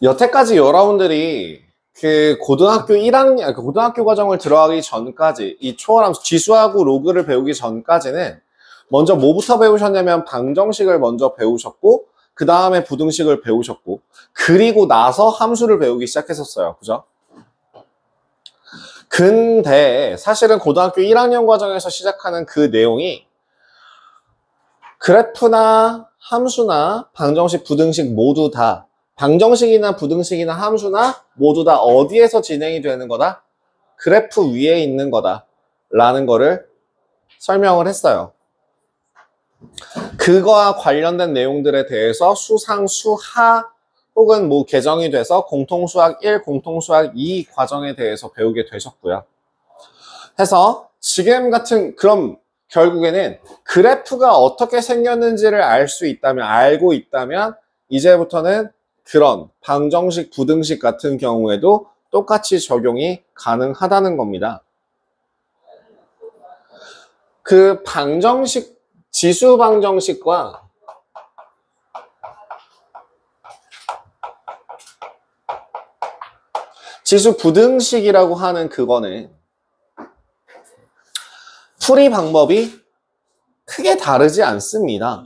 여태까지 여러분들이 그 고등학교 1학년, 고등학교 과정을 들어가기 전까지 이 초월함수, 지수하고 로그를 배우기 전까지는 먼저 뭐부터 배우셨냐면 방정식을 먼저 배우셨고, 그 다음에 부등식을 배우셨고, 그리고 나서 함수를 배우기 시작했었어요. 그죠? 근데 사실은 고등학교 1학년 과정에서 시작하는 그 내용이 그래프나 함수나 방정식, 부등식 모두 다 방정식이나 부등식이나 함수나 모두 다 어디에서 진행이 되는 거다? 그래프 위에 있는 거다 라는 거를 설명을 했어요. 그거와 관련된 내용들에 대해서 수상, 수하 혹은 뭐 개정이 돼서 공통수학 1, 공통수학 2 과정에 대해서 배우게 되셨고요. 해서 지금 같은 그럼 결국에는 그래프가 어떻게 생겼는지를 알고 있다면 이제부터는 그런 방정식, 부등식 같은 경우에도 똑같이 적용이 가능하다는 겁니다. 그 방정식, 지수 방정식과 지수 부등식이라고 하는 그거는 풀이 방법이 크게 다르지 않습니다.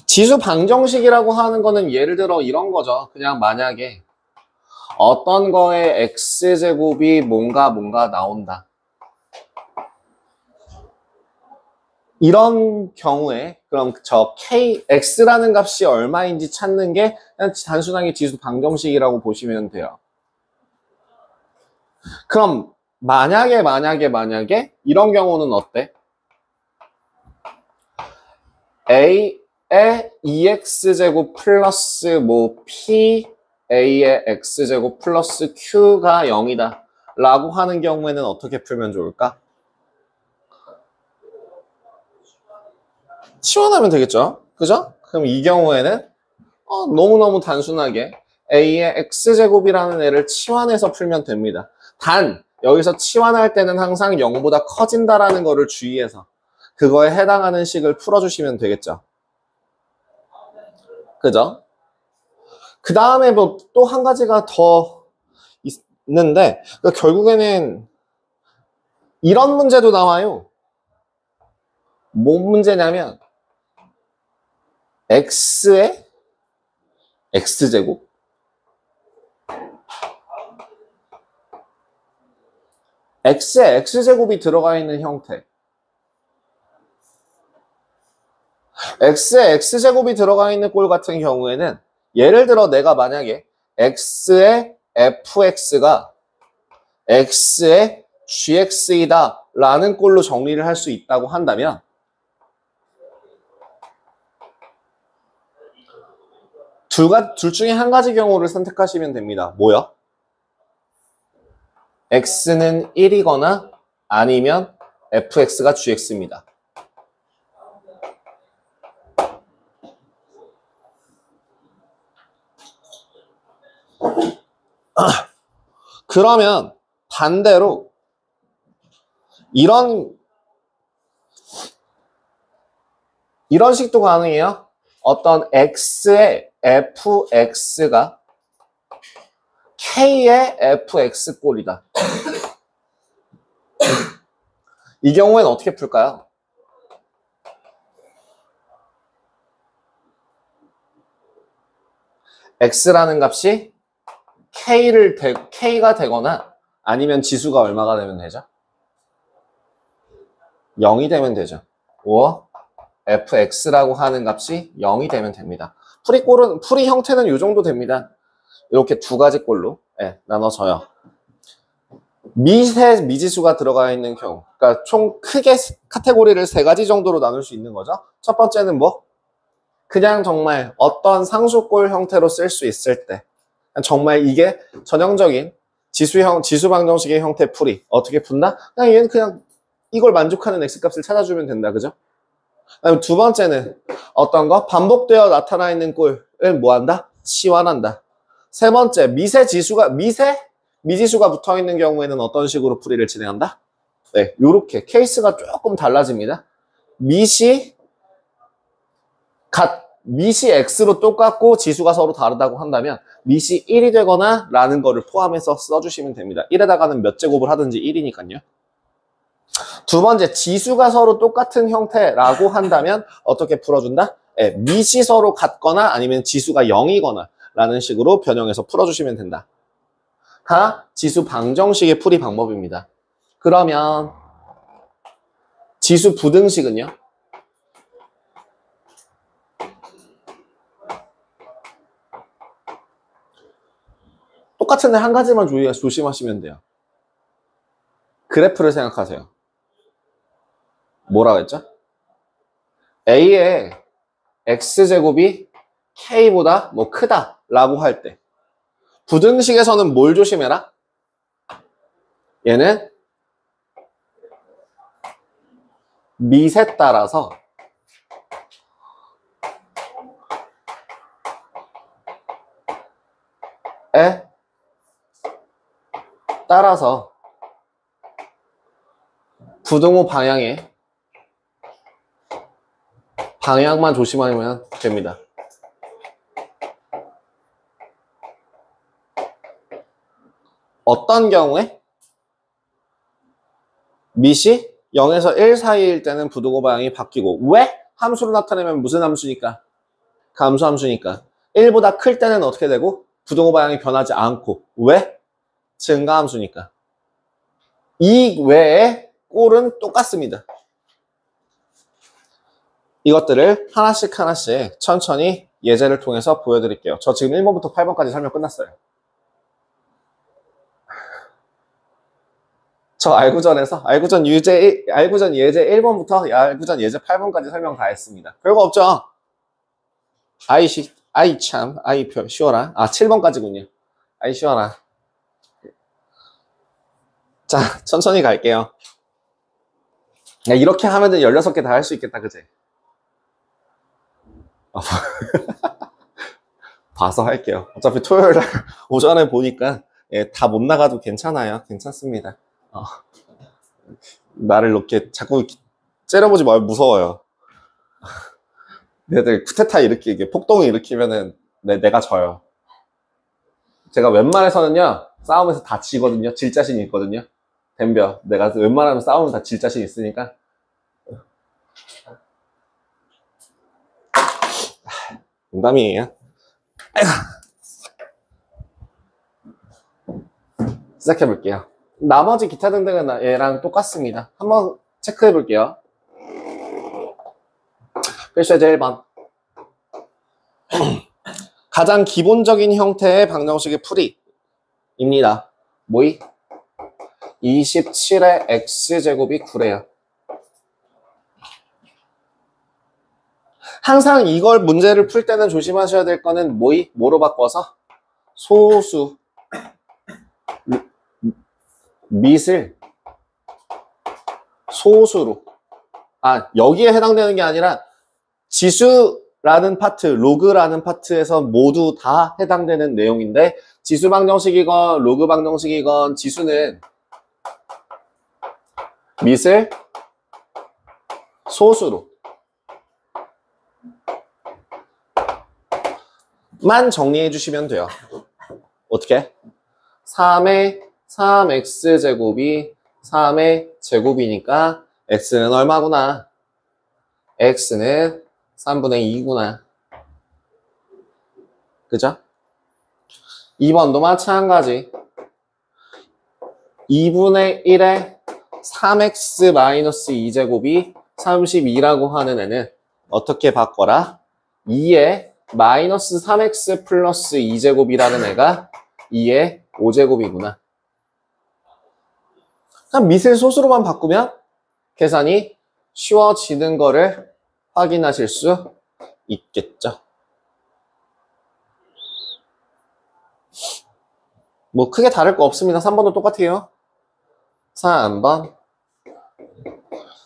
지수 방정식이라고 하는 거는 예를 들어 이런 거죠. 그냥 만약에 어떤 거에 x제곱이 뭔가 나온다. 이런 경우에 그럼 저 x라는 값이 얼마인지 찾는 게 그냥 단순하게 지수 방정식이라고 보시면 돼요. 그럼 만약에 이런 경우는 어때? a의 2x제곱 플러스 뭐 pA의 x제곱 플러스 q가 0이다 라고 하는 경우에는 어떻게 풀면 좋을까? 치환하면 되겠죠? 그죠? 그럼 이 경우에는 너무너무 단순하게 a의 x제곱이라는 애를 치환해서 풀면 됩니다. 단 여기서 치환할 때는 항상 0보다 커진다라는 거를 주의해서 그거에 해당하는 식을 풀어주시면 되겠죠. 그죠? 그 다음에 뭐 또 한 가지가 더 있는데 그러니까 결국에는 이런 문제도 나와요. 뭔 문제냐면 x의 x제곱 x의 x제곱이 들어가 있는 형태 x의 x제곱이 들어가 있는 꼴 같은 경우에는 예를 들어 내가 만약에 x의 fx가 x의 gx이다 라는 꼴로 정리를 할 수 있다고 한다면 둘 중에 한 가지 경우를 선택하시면 됩니다. 뭐요? x는 1이거나 아니면 fx가 gx입니다. 그러면 반대로 이런 식도 가능해요. 어떤 x의 fx가 k의 fx 꼴이다. 이 경우에는 어떻게 풀까요? x라는 값이 k가 되거나 아니면 지수가 얼마가 되면 되죠? 0이 되면 되죠. or fx라고 하는 값이 0이 되면 됩니다. 풀이 형태는 이 정도 됩니다. 이렇게 두 가지 꼴로 나눠져요. 미지수가 들어가 있는 경우, 그러니까 총 크게 카테고리를 세 가지 정도로 나눌 수 있는 거죠. 첫 번째는 뭐? 그냥 정말 어떤 상수꼴 형태로 쓸 수 있을 때 정말 이게 전형적인 지수 방정식의 형태 풀이 어떻게 푼다? 그냥 얘는 그냥 이걸 만족하는 x값을 찾아주면 된다. 그죠? 그다음에 두 번째는 어떤 거? 반복되어 나타나 있는 꼴을 뭐 한다? 치환한다. 세 번째, 미지수가 붙어 있는 경우에는 어떤 식으로 풀이를 진행한다? 네, 요렇게 케이스가 조금 달라집니다. 밑이 x로 똑같고 지수가 서로 다르다고 한다면 밑이 1이 되거나 라는 거를 포함해서 써주시면 됩니다. 1에다가는 몇 제곱을 하든지 1이니까요. 두 번째, 지수가 서로 똑같은 형태라고 한다면 어떻게 풀어준다? 네, 밑이 서로 같거나 아니면 지수가 0이거나 라는 식으로 변형해서 풀어주시면 된다. 가 지수 방정식의 풀이 방법입니다. 그러면 지수 부등식은요? 똑같은데 한 가지만 조심하시면 돼요. 그래프를 생각하세요. 뭐라고 했죠? A의 X제곱이 K보다 뭐 크다 라고 할 때 부등식에서는 뭘 조심해라? 얘는 밑에 따라서 부등호 방향의 방향만 조심하면 됩니다. 어떤 경우에 밑이 0에서 1 사이일 때는 부등호 방향이 바뀌고 왜? 함수로 나타내면 무슨 함수니까? 감소함수니까 1보다 클 때는 어떻게 되고? 부등호 방향이 변하지 않고 왜? 증가함수니까. 이 외에 꼴은 똑같습니다. 이것들을 하나씩 천천히 예제를 통해서 보여드릴게요. 저 지금 1번부터 8번까지 설명 끝났어요. 저 알구전 예제 1번부터 알구전 예제 8번까지 설명 다 했습니다. 별거 없죠? 아이 쉬워라. 7번까지군요. 아이 쉬워라. 자, 천천히 갈게요. 야, 이렇게 하면은 16개 다 할 수 있겠다, 그치? 봐서 할게요. 어차피 토요일날 오전에 보니까 다 못 나가도 괜찮아요. 괜찮습니다. 나를 이렇게 자꾸 째려보지 말고 무서워요. 얘들 쿠데타 일으키게 폭동을 일으키면은 내가 져요. 제가 웬만해서는요 싸움에서 다 지거든요. 질 자신이 있거든요. 덤벼. 내가 웬만하면 싸우면 다 질 자신 있으니까. 농담이에요. 시작해 볼게요. 나머지 기타 등등은 얘랑 똑같습니다. 한번 체크해 볼게요. 필수예제 1번. 가장 기본적인 형태의 방정식의 풀이입니다. 뭐이? 27의 x제곱이 9래요. 항상 이걸 문제를 풀 때는 조심하셔야 될 거는 뭐이? 뭐로 바꿔서? 소수 밑을 소수로 여기에 해당되는 게 아니라 지수라는 파트, 로그라는 파트에서 모두 다 해당되는 내용인데 지수 방정식이건 로그 방정식이건 지수는 밑을 소수로 만 정리해 주시면 돼요. 어떻게? 3의 3x제곱이 3의 제곱이니까 x는 얼마구나? x는 3분의 2구나. 그죠? 2번도 마찬가지. 2분의 1에 3x-2제곱이 32라고 하는 애는 어떻게 바꿔라? 2에 마이너스 3x 플러스 2제곱이라는 애가 2의 5제곱이구나. 그냥 밑을 소수로만 바꾸면 계산이 쉬워지는 거를 확인하실 수 있겠죠. 뭐 크게 다를 거 없습니다. 3번도 똑같아요. 3번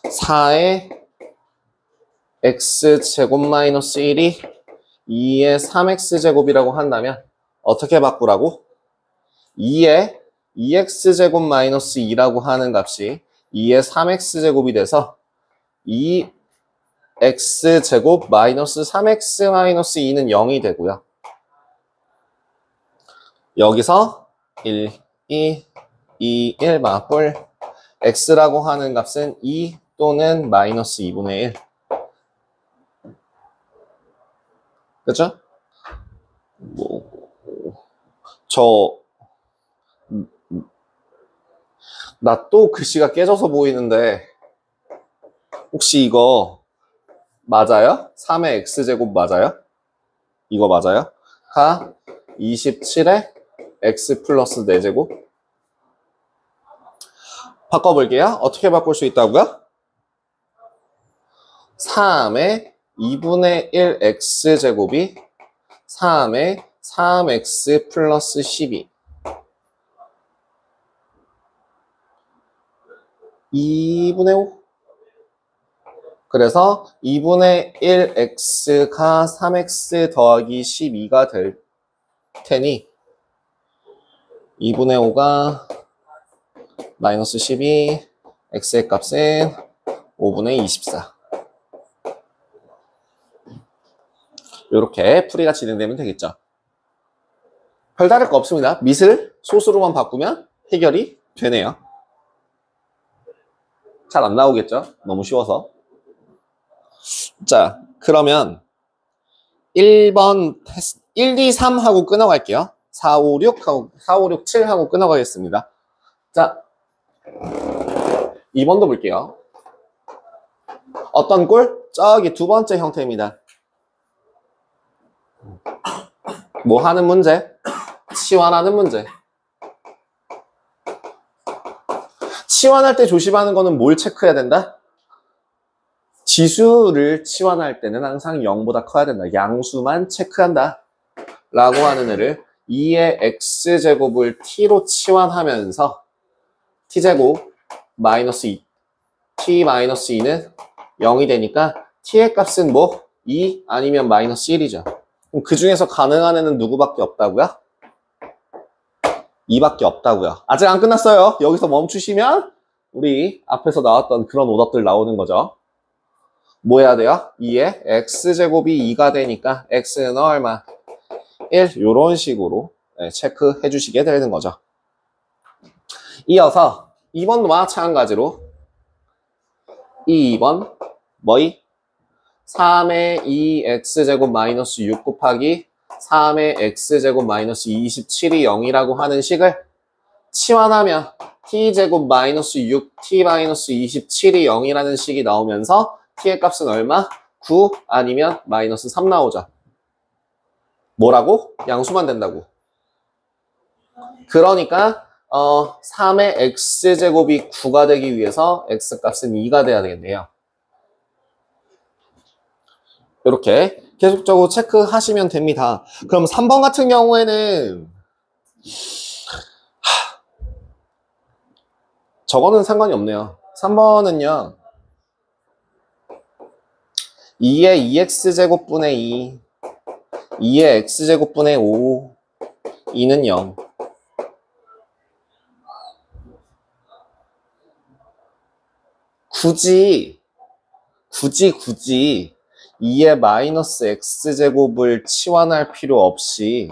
4의 x제곱 마이너스 1이 2의 3x제곱이라고 한다면 어떻게 바꾸라고? 2의 2x제곱 마이너스 2라고 하는 값이 2의 3x제곱이 돼서 x제곱 마이너스 3x 마이너스 2는 0이 되고요. 여기서 1, 2, 1 맞불 x라고 하는 값은 2 또는 마이너스 2분의 1. 그죠? 나 또 글씨가 깨져서 보이는데 혹시 이거 맞아요? 3의 x제곱 맞아요? 이거 맞아요? 가 27에 x 플러스 4제곱 바꿔볼게요. 어떻게 바꿀 수 있다고요? 3의 2분의 1 x제곱이 3의 3x 플러스 12 2분의 5 그래서 2분의 1x가 3x 더하기 12가 될 테니 2분의 5가 마이너스 12 x의 값은 5분의 24 이렇게 풀이가 진행되면 되겠죠. 별다를 거 없습니다. 밑을 소수로만 바꾸면 해결이 되네요. 잘 안 나오겠죠? 너무 쉬워서. 자, 그러면 1번 1, 2, 3 하고 끊어갈게요. 4, 5, 6 하고 4, 5, 6, 7 하고 끊어가겠습니다. 자, 2번도 볼게요. 어떤 꼴? 저기 두 번째 형태입니다. 뭐 하는 문제? 치환하는 문제. 치환할 때 조심하는 거는 뭘 체크해야 된다? 지수를 치환할 때는 항상 0보다 커야 된다. 양수만 체크한다. 라고 하는 애를 2의 x제곱을 t로 치환하면서 t제곱 마이너스 2 t 마이너스 2는 0이 되니까 t의 값은 뭐? 2 아니면 마이너스 1이죠. 그럼 그 중에서 가능한 애는 누구밖에 없다고요? 2밖에 없다고요. 아직 안 끝났어요. 여기서 멈추시면 우리 앞에서 나왔던 그런 오답들 나오는 거죠. 뭐 해야 돼요? 2에 x제곱이 2가 되니까 x는 얼마? 1 이런 식으로 체크해 주시게 되는 거죠. 이어서 2번도 마찬가지로 2번 뭐이? 3의 2x제곱 마이너스 6 곱하기 3의 x제곱 마이너스 27이 0이라고 하는 식을 치환하면 t제곱 마이너스 6t 마이너스 27이 0이라는 식이 나오면서 t의 값은 얼마? 9 아니면 마이너스 3 나오죠. 뭐라고? 양수만 된다고. 그러니까 3의 x제곱이 9가 되기 위해서 x값은 2가 돼야 되겠네요. 이렇게 계속적으로 체크하시면 됩니다. 그럼 3번 같은 경우에는 저거는 상관이 없네요. 3번은요. 2의 2x제곱분의 2 2의 x제곱분의 5 2는 0 굳이 2의 마이너스 x제곱을 치환할 필요 없이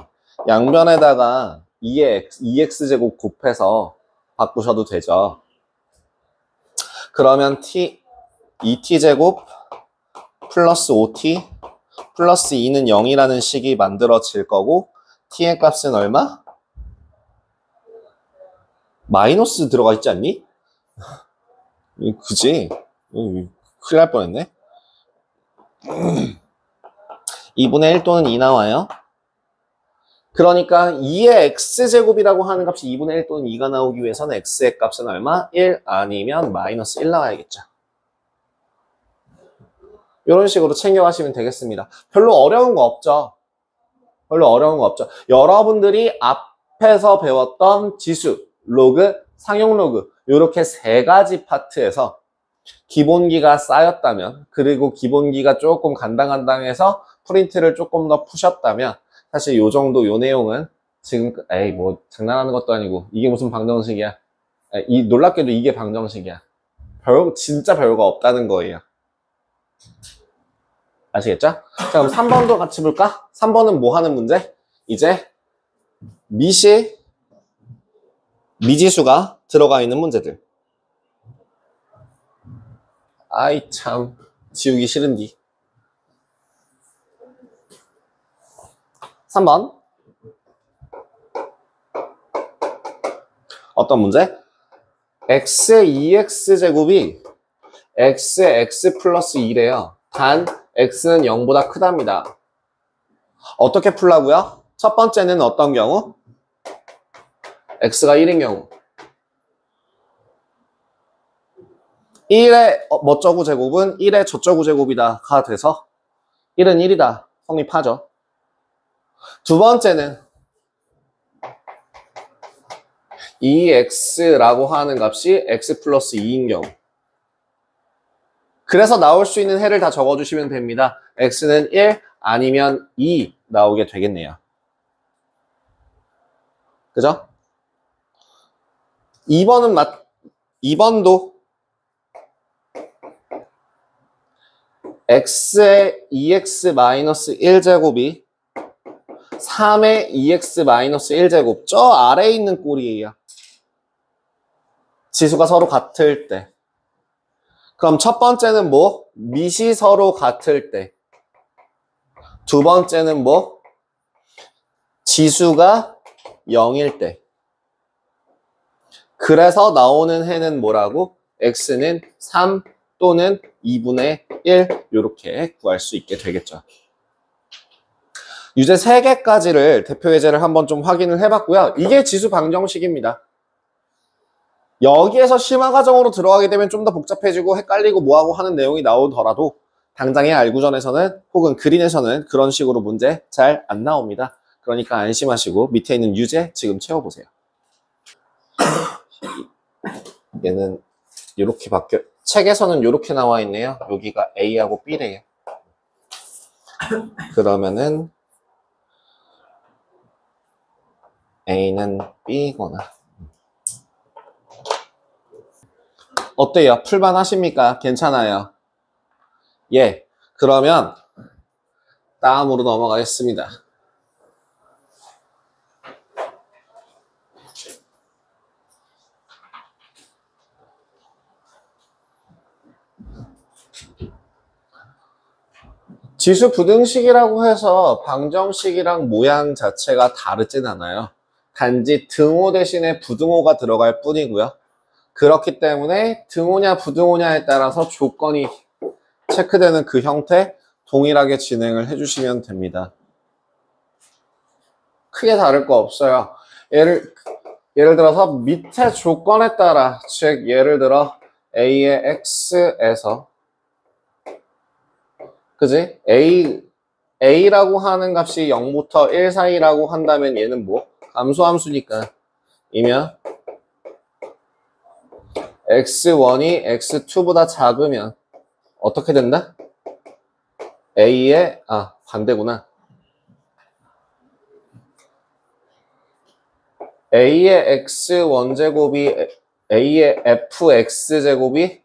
양변에다가 2x제곱 곱해서 바꾸셔도 되죠. 그러면 2t제곱 플러스 5t 플러스 2는 0이라는 식이 만들어질 거고 t의 값은 얼마? 마이너스 들어가 있지 않니? 그지? 큰일 날 뻔했네. 2분의 1 또는 2 나와요. 그러니까 2의 x제곱이라고 하는 값이 2분의 1 또는 2가 나오기 위해서는 x의 값은 얼마? 1 아니면 마이너스 1 나와야겠죠. 이런 식으로 챙겨가시면 되겠습니다. 별로 어려운 거 없죠. 여러분들이 앞에서 배웠던 지수, 로그, 상용 로그 이렇게 세 가지 파트에서 기본기가 쌓였다면 그리고 기본기가 조금 간당간당해서 프린트를 조금 더 푸셨다면 사실 요 정도 요 내용은 지금 뭐 장난하는 것도 아니고 이게 무슨 방정식이야. 놀랍게도 이게 방정식이야. 진짜 별거 없다는 거예요. 아시겠죠? 자, 그럼 3번도 같이 볼까? 3번은 뭐 하는 문제? 이제 미지수가 들어가 있는 문제들. 아이 참 지우기 싫은디. 3번 어떤 문제? x의 2x제곱이 x의 x 플러스 2래요. 단 x는 0보다 크답니다. 어떻게 풀라고요? 첫 번째는 어떤 경우? x가 1인 경우 1의 뭐저구 제곱은 1의 저저구 제곱이다가 돼서 1은 1이다 성립하죠. 두 번째는 2x라고 하는 값이 x 플러스 2인 경우. 그래서 나올 수 있는 해를 다 적어주시면 됩니다. x는 1 아니면 2 나오게 되겠네요. 그죠? 2번도 x의 2x-1제곱이 3의 2x-1제곱 저 아래에 있는 꼴이에요. 지수가 서로 같을 때. 그럼 첫 번째는 뭐? 밑이 서로 같을 때. 두 번째는 뭐? 지수가 0일 때. 그래서 나오는 해는 뭐라고? x는 3 또는 2분의 1 이렇게 구할 수 있게 되겠죠. 유제 3개까지를 대표 예제를 한번 좀 확인을 해봤고요. 이게 지수 방정식입니다. 여기에서 심화 과정으로 들어가게 되면 좀 더 복잡해지고 헷갈리고 뭐하고 하는 내용이 나오더라도 당장의 알구전에서는 혹은 그린에서는 그런 식으로 문제 잘 안 나옵니다. 그러니까 안심하시고 밑에 있는 유제 지금 채워보세요. 얘는 이렇게 바뀌어 책에서는 이렇게 나와 있네요. 여기가 A하고 B래요. 그러면은 A는 B거나 어때요? 풀만 하십니까? 괜찮아요? 예. 그러면 다음으로 넘어가겠습니다. 지수 부등식이라고 해서 방정식이랑 모양 자체가 다르진 않아요. 단지 등호 대신에 부등호가 들어갈 뿐이고요. 그렇기 때문에 등호냐 부등호냐에 따라서 조건이 체크되는 그 형태 동일하게 진행을 해주시면 됩니다. 크게 다를 거 없어요. 예를 들어서 밑에 조건에 따라, 즉 예를 들어 A의 X에서 그지? A라고 하는 값이 0부터 1 사이라고 한다면 얘는 뭐? 감소함수니까 이면 x1이 x2보다 작으면 어떻게 된다? A의 반대구나. A의 x1제곱이 A의 fx제곱이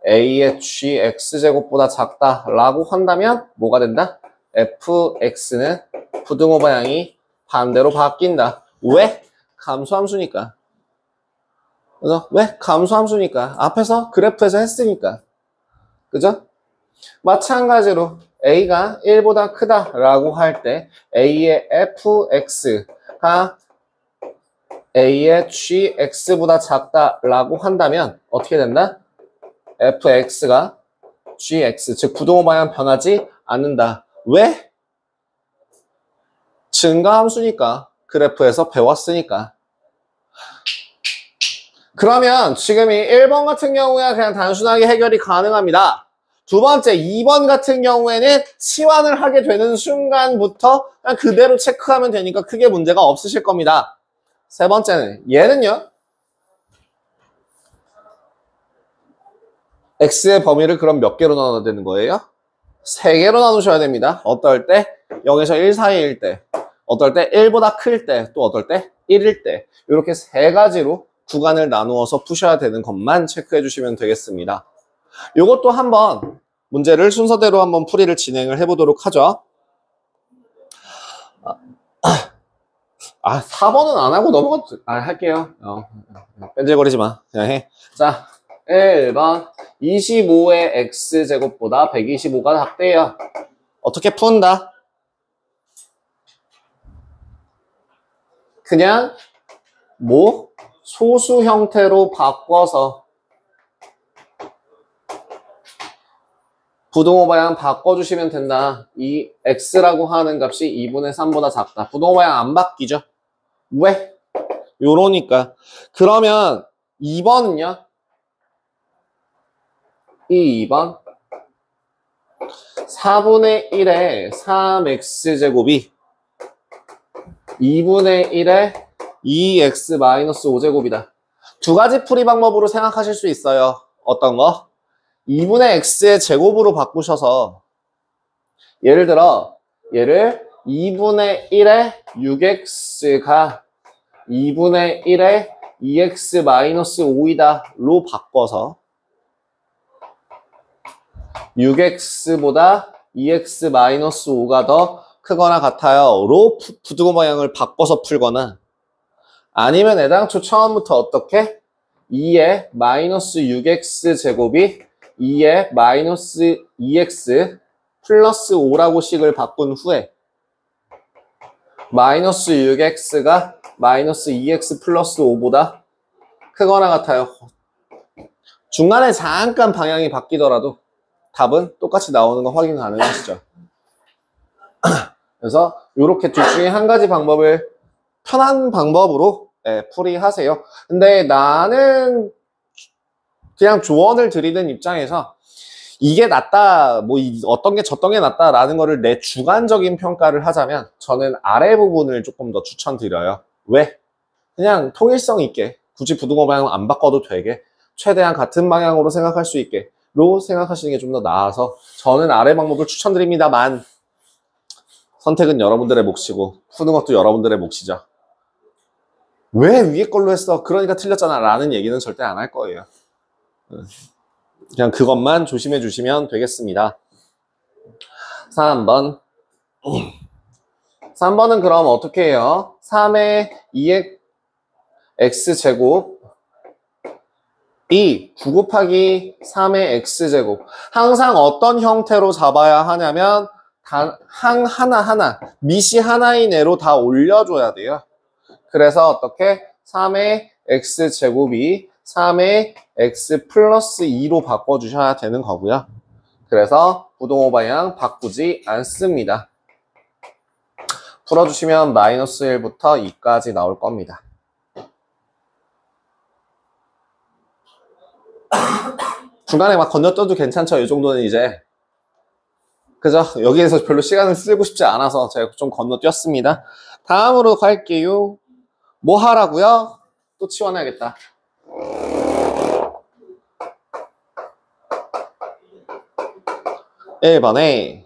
A의 gx제곱보다 작다라고 한다면 뭐가 된다? fx는 부등호 방향이 반대로 바뀐다. 왜? 감소함수니까. 그죠? 왜? 감소함수니까. 앞에서 그래프에서 했으니까. 그죠? 마찬가지로 A가 1보다 크다라고 할 때 A의 fx가 A의 gx보다 작다라고 한다면 어떻게 된다? fx가 gx, 즉 부등호 방향 변하지 않는다. 왜? 증가함수니까. 그래프에서 배웠으니까. 그러면 지금 이 1번 같은 경우에 그냥 단순하게 해결이 가능합니다. 두 번째 2번 같은 경우에는 치환을 하게 되는 순간부터 그냥 그대로 체크하면 되니까 크게 문제가 없으실 겁니다. 세 번째는 얘는요. x의 범위를 그럼 몇 개로 나눠야 되는 거예요? 3개로 나누셔야 됩니다. 어떨 때? 0에서 1 사이일 때, 어떨 때 1보다 클 때, 또 어떨 때 1일 때 이렇게 3가지로 구간을 나누어서 푸셔야 되는 것만 체크해 주시면 되겠습니다. 이것도 한번 문제를 순서대로 한번 풀이를 진행을 해보도록 하죠. 4번은 안 하고 할게요. 뺀질거리지 마. 그냥 해. 자, 1번. 25의 x제곱보다 125가 작대요. 어떻게 푼다? 그냥 소수 형태로 바꿔서 부등호 방향 바꿔주시면 된다. 이 x라고 하는 값이 2분의 3보다 작다. 부등호 방향 안 바뀌죠? 왜? 요러니까. 그러면 2번은요? 이 2번 4분의 1의 3x제곱이 2분의 1의 2x-5제곱이다. 두 가지 풀이 방법으로 생각하실 수 있어요. 어떤 거? 2분의 x의 제곱으로 바꾸셔서 예를 들어 얘를 2분의 1의 6x가 2분의 1의 2x-5이다 로 바꿔서 6x보다 2x-5가 더 크거나 같아요 로 부등호 방향을 바꿔서 풀거나 아니면 애당초 처음부터 어떻게? 2의 마이너스 6x 제곱이 2의 마이너스 2x 플러스 5라고 식을 바꾼 후에 마이너스 6x가 마이너스 2x 플러스 5보다 크거나 같아요. 중간에 잠깐 방향이 바뀌더라도 답은 똑같이 나오는 거 확인 가능하시죠. 그래서 이렇게 둘 중에 한 가지 방법을 편한 방법으로 풀이하세요. 근데 나는 그냥 조언을 드리는 입장에서 이게 낫다, 어떤 게 저떤 게 낫다라는 거를 내 주관적인 평가를 하자면 저는 아래 부분을 조금 더 추천드려요. 왜? 그냥 통일성 있게 굳이 부등호 방향 안 바꿔도 되게 최대한 같은 방향으로 생각할 수 있게 로 생각하시는 게 좀 더 나아서 저는 아래 방법을 추천드립니다만 선택은 여러분들의 몫이고 푸는 것도 여러분들의 몫이죠. 왜 위에 걸로 했어? 그러니까 틀렸잖아 라는 얘기는 절대 안 할 거예요. 그냥 그것만 조심해 주시면 되겠습니다. 3번 3번은 그럼 어떻게 해요? 3의 2의 x제곱 이 9 곱하기 3의 x제곱 항상 어떤 형태로 잡아야 하냐면 단 항 하나하나 미시 하나인 애로 다 올려줘야 돼요. 그래서 어떻게 3의 x제곱이 3의 x 플러스 2로 바꿔주셔야 되는 거고요. 그래서 부등호 방향 바꾸지 않습니다. 풀어주시면 마이너스 1부터 2까지 나올 겁니다. 중간에 막 건너뛰어도 괜찮죠? 이 정도는 이제 그죠? 여기에서 별로 시간을 쓰고 싶지 않아서 제가 좀 건너뛰었습니다. 다음으로 갈게요. 뭐 하라고요? 또 치워놔야겠다. 1번에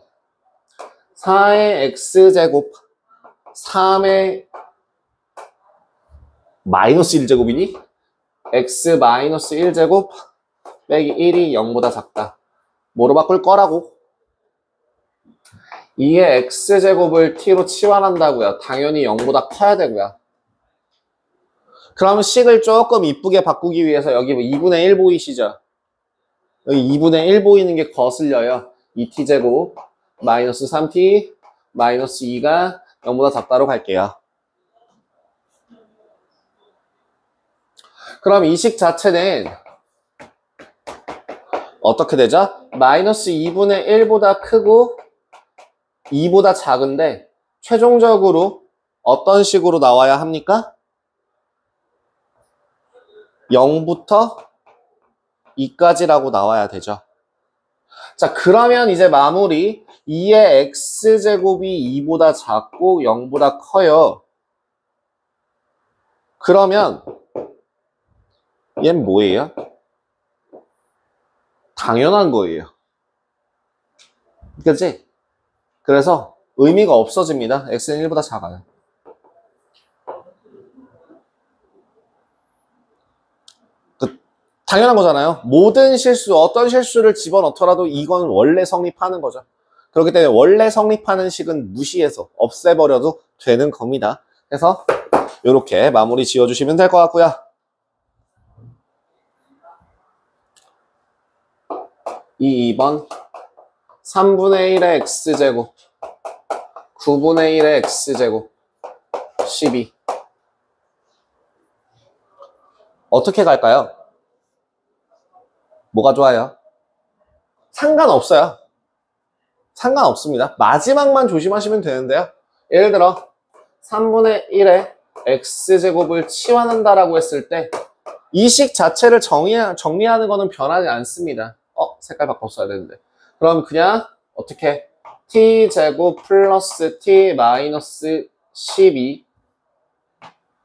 4의 x제곱 3의 마이너스 1제곱이니? x 마이너스 1제곱 빼기 1이 0보다 작다. 뭐로 바꿀 거라고? 2의 x제곱을 t로 치환한다고요. 당연히 0보다 커야 되고요. 그러면 식을 조금 이쁘게 바꾸기 위해서 여기 2분의 1 보이시죠? 여기 2분의 1 보이는 게 거슬려요. 2t제곱 마이너스 3t 마이너스 2가 0보다 작다로 갈게요. 그럼 이 식 자체는 어떻게 되죠? 마이너스 2분의 1보다 크고 2보다 작은데 최종적으로 어떤 식으로 나와야 합니까? 0부터 2까지라고 나와야 되죠. 자, 그러면 이제 마무리 2의 x제곱이 2보다 작고 0보다 커요. 그러면 얘는 뭐예요? 당연한 거예요. 그치? 그래서 의미가 없어집니다. x는 1보다 작아요. 당연한 거잖아요. 모든 실수, 어떤 실수를 집어넣더라도 이건 원래 성립하는 거죠. 그렇기 때문에 원래 성립하는 식은 무시해서 없애버려도 되는 겁니다. 그래서 이렇게 마무리 지어주시면 될 것 같고요. 2번 3분의 1의 x제곱 9분의 1의 x제곱 12 어떻게 갈까요? 뭐가 좋아요? 상관없어요. 상관없습니다. 마지막만 조심하시면 되는데요. 예를 들어 3분의 1의 x제곱을 치환한다라고 했을 때 이 식 자체를 정리하는 거는 변하지 않습니다. 색깔 바꿨어야 되는데. 그럼 그냥 어떻게 t제곱 플러스 t 마이너스 12가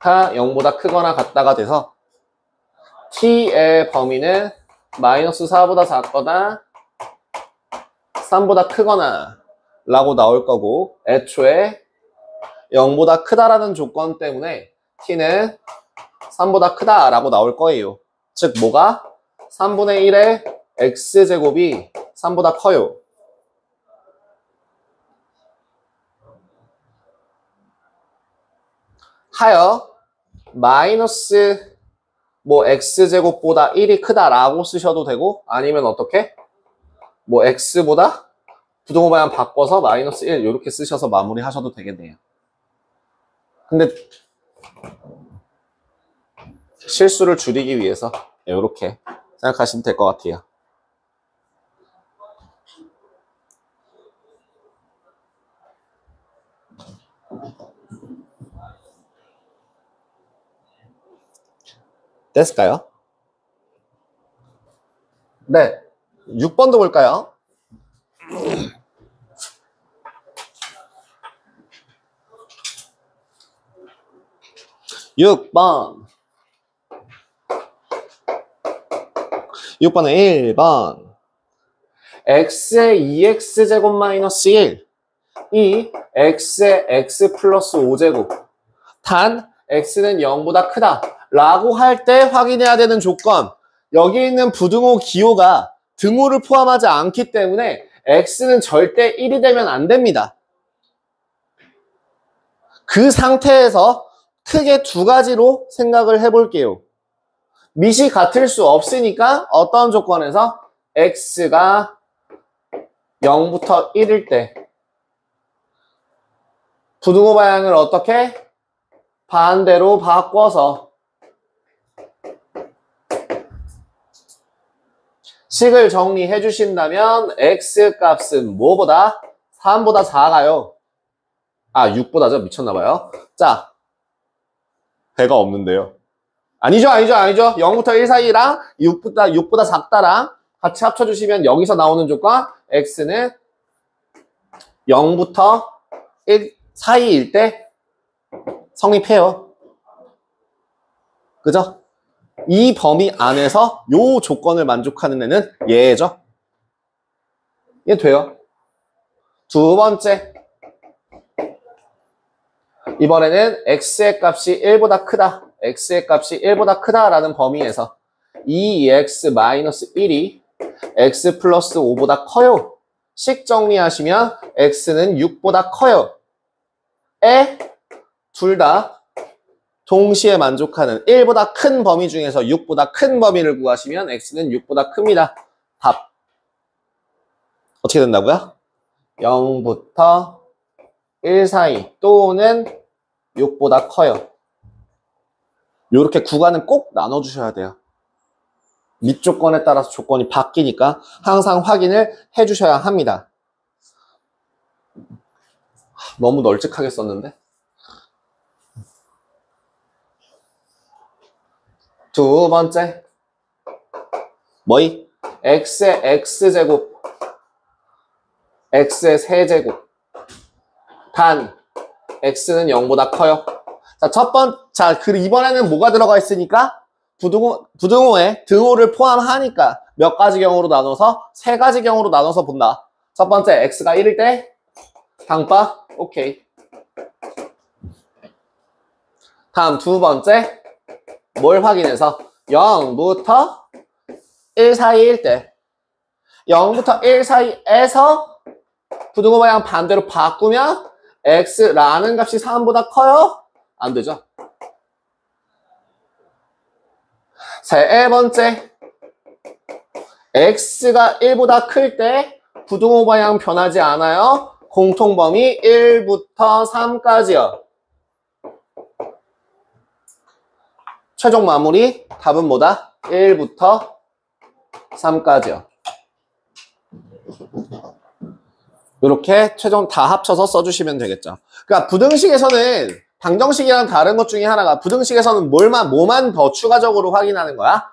0보다 크거나 같다가 돼서 t의 범위는 마이너스 4보다 작거나 3보다 크거나 라고 나올 거고 애초에 0보다 크다라는 조건 때문에 t는 3보다 크다 라고 나올 거예요. 즉 뭐가? 3분의 1의 x제곱이 3보다 커요. 하여 마이너스 x제곱보다 1이 크다라고 쓰셔도 되고 아니면 어떻게? x보다 부등호 방향 바꿔서 마이너스 1 이렇게 쓰셔서 마무리 하셔도 되겠네요. 근데 실수를 줄이기 위해서 이렇게 생각하시면 될 것 같아요. 됐을까요? 네. 6번도 볼까요? 6번 6번은 1번 x의 2x제곱 마이너스 1 이 x의 x 플러스 5제곱 단 x는 0보다 크다 라고 할 때 확인해야 되는 조건 여기 있는 부등호 기호가 등호를 포함하지 않기 때문에 x는 절대 1이 되면 안 됩니다. 그 상태에서 크게 두 가지로 생각을 해볼게요. 밑이 같을 수 없으니까 어떤 조건에서 x가 0부터 1일 때 부등호 방향을 어떻게? 반대로 바꿔서 식을 정리해 주신다면 x 값은 뭐보다? 3보다 작아요. 6보다죠? 미쳤나봐요. 자, 배가 없는데요. 아니죠. 0부터 1 사이랑 6보다 작다랑 같이 합쳐주시면 여기서 나오는 조건 x는 0부터 1 사이일 때 성립해요. 그죠? 이 범위 안에서 요 조건을 만족하는 애는 얘죠. 얘 돼요. 두 번째. 이번에는 x의 값이 1보다 크다. x의 값이 1보다 크다라는 범위에서 2x-1이 x 플러스 5보다 커요. 식 정리하시면 x는 6보다 커요. 둘 다 동시에 만족하는 1보다 큰 범위 중에서 6보다 큰 범위를 구하시면 x는 6보다 큽니다. 답. 어떻게 된다고요? 0부터 1 사이 또는 6보다 커요. 이렇게 구간은 꼭 나눠주셔야 돼요. 밑 조건에 따라서 조건이 바뀌니까 항상 확인을 해주셔야 합니다. 너무 널찍하게 썼는데. 두 번째. 뭐이? x의 x제곱. x의 세제곱. 단 x는 0보다 커요. 자, 그리고 이번에는 뭐가 들어가 있으니까? 부등호에 등호를 포함하니까 몇 가지 경우로 나눠서 세 가지 경우로 나눠서 본다. 첫 번째, x가 1일 때 당파, 오케이. 다음 두 번째, 뭘 확인해서 0부터 1 사이일 때 0부터 1 사이에서 부등호 방향 반대로 바꾸면 x라는 값이 3보다 커요? 안 되죠. 세 번째, x가 1보다 클 때 부등호 방향 변하지 않아요. 공통범위 1부터 3까지요. 최종 마무리 답은 뭐다? 1부터 3까지요. 이렇게 최종 다 합쳐서 써주시면 되겠죠. 그러니까 부등식에서는 방정식이랑 다른 것 중에 하나가 부등식에서는 뭐만 더 추가적으로 확인하는 거야?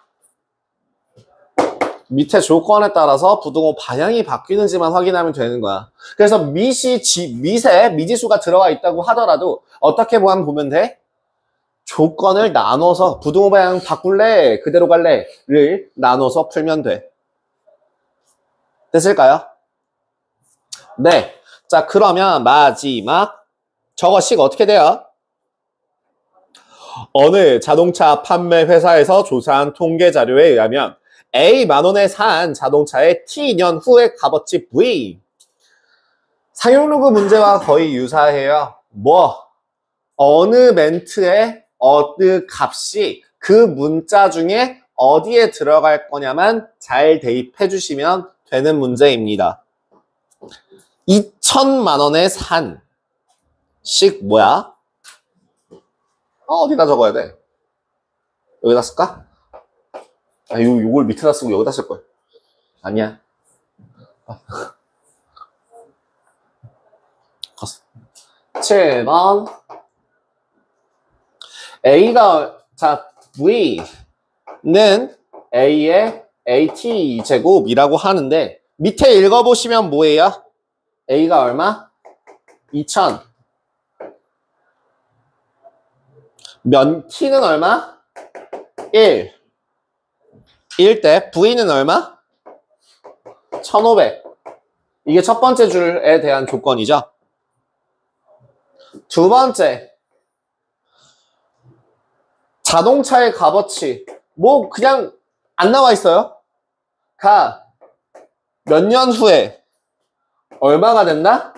밑에 조건에 따라서 부등호 방향이 바뀌는지만 확인하면 되는 거야. 그래서 미지수가 들어가 있다고 하더라도 어떻게 보면 돼? 조건을 나눠서 부등호 방향 바꿀래? 그대로 갈래?를 나눠서 풀면 돼. 됐을까요? 네. 자, 그러면 마지막 저것식 어떻게 돼요? 어느 자동차 판매 회사에서 조사한 통계 자료에 의하면 A 만원에 산 자동차의 T년 후의 값어치 V. 상용로그 문제와 거의 유사해요. 어느 멘트에 어느 값이 그 문자 중에 어디에 들어갈 거냐만 잘 대입해 주시면 되는 문제입니다. 2천만 원에 산 식 뭐야? 어디다 적어야 돼? 여기다 쓸까? 요걸 밑에다 쓰고 여기다 쓸 거야. 아니야. 7번 A가 V는 A의 AT 제곱이라고 하는데 밑에 읽어보시면 뭐예요? A가 얼마? 2000. T는 얼마? 1. 1 때 V는 얼마? 1500. 이게 첫 번째 줄에 대한 조건이죠. 두 번째, 자동차의 값어치. 그냥 안 나와 있어요. 몇 년 후에 얼마가 된다?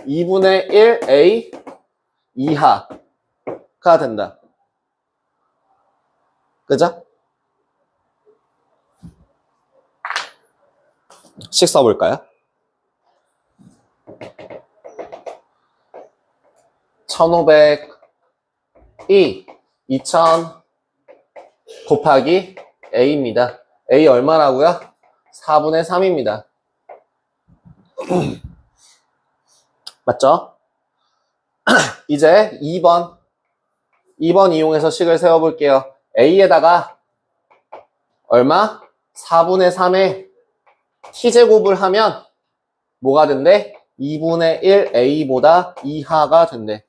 2분의 1 A 이하가 된다. 그죠? 식 써볼까요? 1500이 2000 곱하기 A입니다. A 얼마라고요? 4분의 3입니다. 맞죠? 이제 2번 이용해서 식을 세워볼게요. A에다가 얼마? 4분의 3에 T제곱을 하면 뭐가 된대? 2분의 1 A보다 이하가 된대.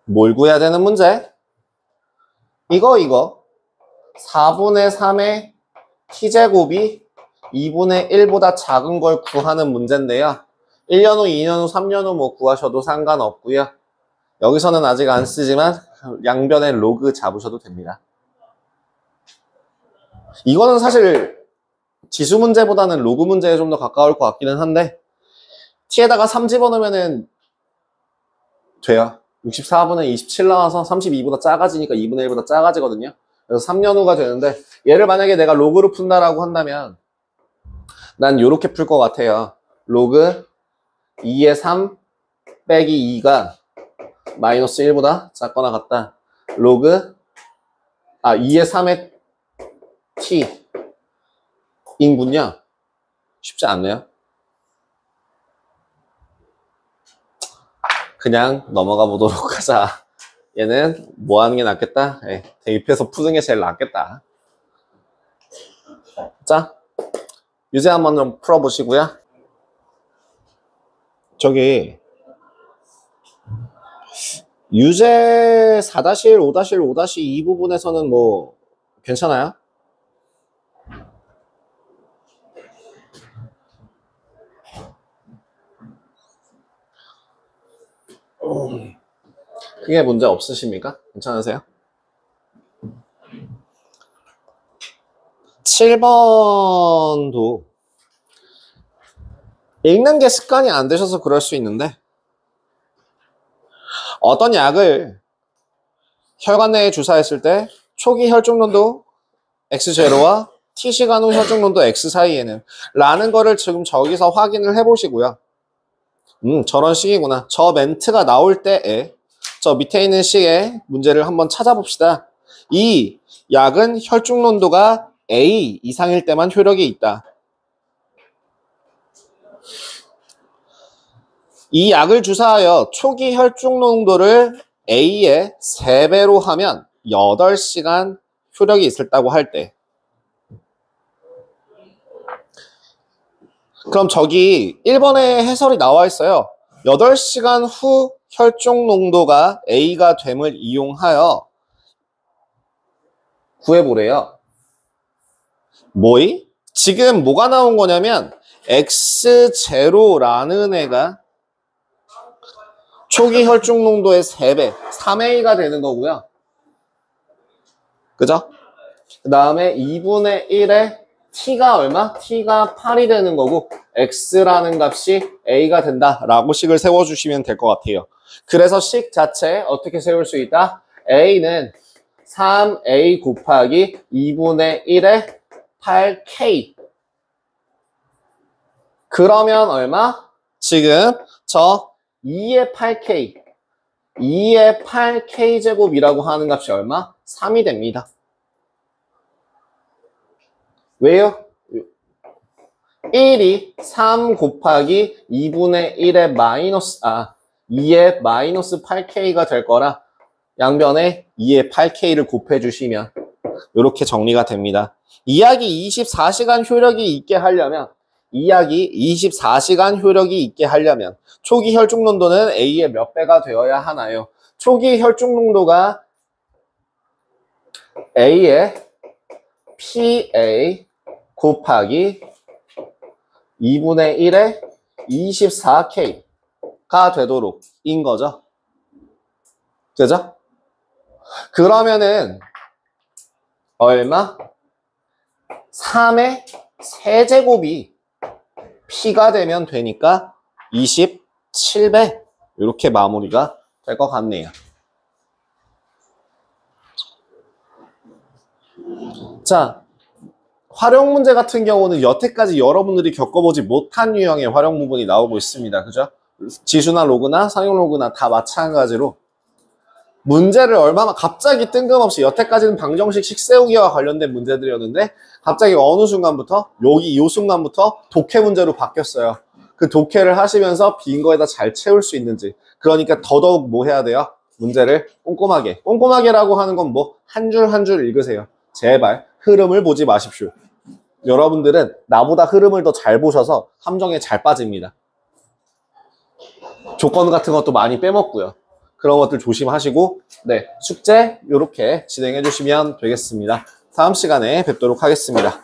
뭘 구해야 되는 문제? 이거 4분의 3의 T제곱이 2분의 1보다 작은 걸 구하는 문제인데요. 1년 후, 2년 후, 3년 후 구하셔도 상관없고요. 여기서는 아직 안 쓰지만 양변에 로그 잡으셔도 됩니다. 이거는 사실 지수 문제보다는 로그 문제에 좀 더 가까울 것 같기는 한데 T에다가 3 집어넣으면 돼요. 64분의 27 나와서 32보다 작아지니까 2분의 1보다 작아지거든요. 그래서 3년 후가 되는데 얘를 만약에 내가 로그로 푼다라고 한다면 난 이렇게 풀 것 같아요. 로그 2의 3 빼기 2가 마이너스 1보다 작거나 같다. 로그 2의 3의 t 인군요. 쉽지 않네요. 그냥 넘어가 보도록 하자. 얘는 뭐 하는 게 낫겠다? 대입해서 푸는 게 제일 낫겠다. 자, 유제 한번 좀 풀어보시고요. 저기 유제 4-1, 5-1, 5-2 부분에서는 뭐 괜찮아요? 그게 문제 없으십니까? 괜찮으세요? 7번도 읽는 게 습관이 안 되셔서 그럴 수 있는데 어떤 약을 혈관 내에 주사했을 때 초기 혈중농도 X0와 T시간 후 혈중농도 X 사이에는 라는 거를 지금 저기서 확인을 해보시고요. 저런 식이구나. 저 멘트가 나올 때에 저 밑에 있는 식의 문제를 한번 찾아봅시다. 이 약은 혈중농도가 A 이상일 때만 효력이 있다. 이 약을 주사하여 초기 혈중농도를 A의 3배로 하면 8시간 효력이 있었다고 할 때. 그럼 저기 1번에 해설이 나와 있어요. 8시간 후 혈중농도가 A가 됨을 이용하여 구해보래요. 뭐이? 지금 뭐가 나온 거냐면 X0라는 애가 초기 혈중농도의 3배, 3A가 되는 거고요. 그죠? 그 다음에 2분의 1에 T가 얼마? T가 8이 되는 거고 X라는 값이 A가 된다라고 식을 세워주시면 될 것 같아요. 그래서 식 자체 어떻게 세울 수 있다? A는 3A 곱하기 2분의 1에 8K. 그러면 얼마? 지금 저 2의 8K, 2의 8K제곱이라고 하는 값이 얼마? 3이 됩니다. 왜요? 1이 3 곱하기 2분의 1의2의 마이너스 8K가 될 거라 양변에 2의 8K를 곱해주시면 이렇게 정리가 됩니다. 이 약이 24시간 효력이 있게 하려면 초기 혈중농도는 A의 몇 배가 되어야 하나요? 초기 혈중농도가 A의 PA 곱하기 2분의 1의 24K가 되도록 인 거죠. 그죠? 그러면은 얼마? 3의 세제곱이 P가 되면 되니까 27배 이렇게 마무리가 될 것 같네요. 자, 활용 문제 같은 경우는 여태까지 여러분들이 겪어보지 못한 유형의 활용 부분이 나오고 있습니다. 그죠? 지수나 로그나 상용 로그나 다 마찬가지로 문제를 얼마나 갑자기 뜬금없이 여태까지는 방정식 식 세우기와 관련된 문제들이었는데 갑자기 어느 순간부터 요 순간부터 독해 문제로 바뀌었어요. 그 독해를 하시면서 빈 거에다 잘 채울 수 있는지. 그러니까 더더욱 뭐 해야 돼요? 문제를 꼼꼼하게라고 하는 건 뭐 한 줄 한 줄 읽으세요. 제발 흐름을 보지 마십시오. 여러분들은 나보다 흐름을 더 잘 보셔서 함정에 잘 빠집니다. 조건 같은 것도 많이 빼먹고요. 그런 것들 조심하시고 네, 숙제 이렇게 진행해 주시면 되겠습니다. 다음 시간에 뵙도록 하겠습니다.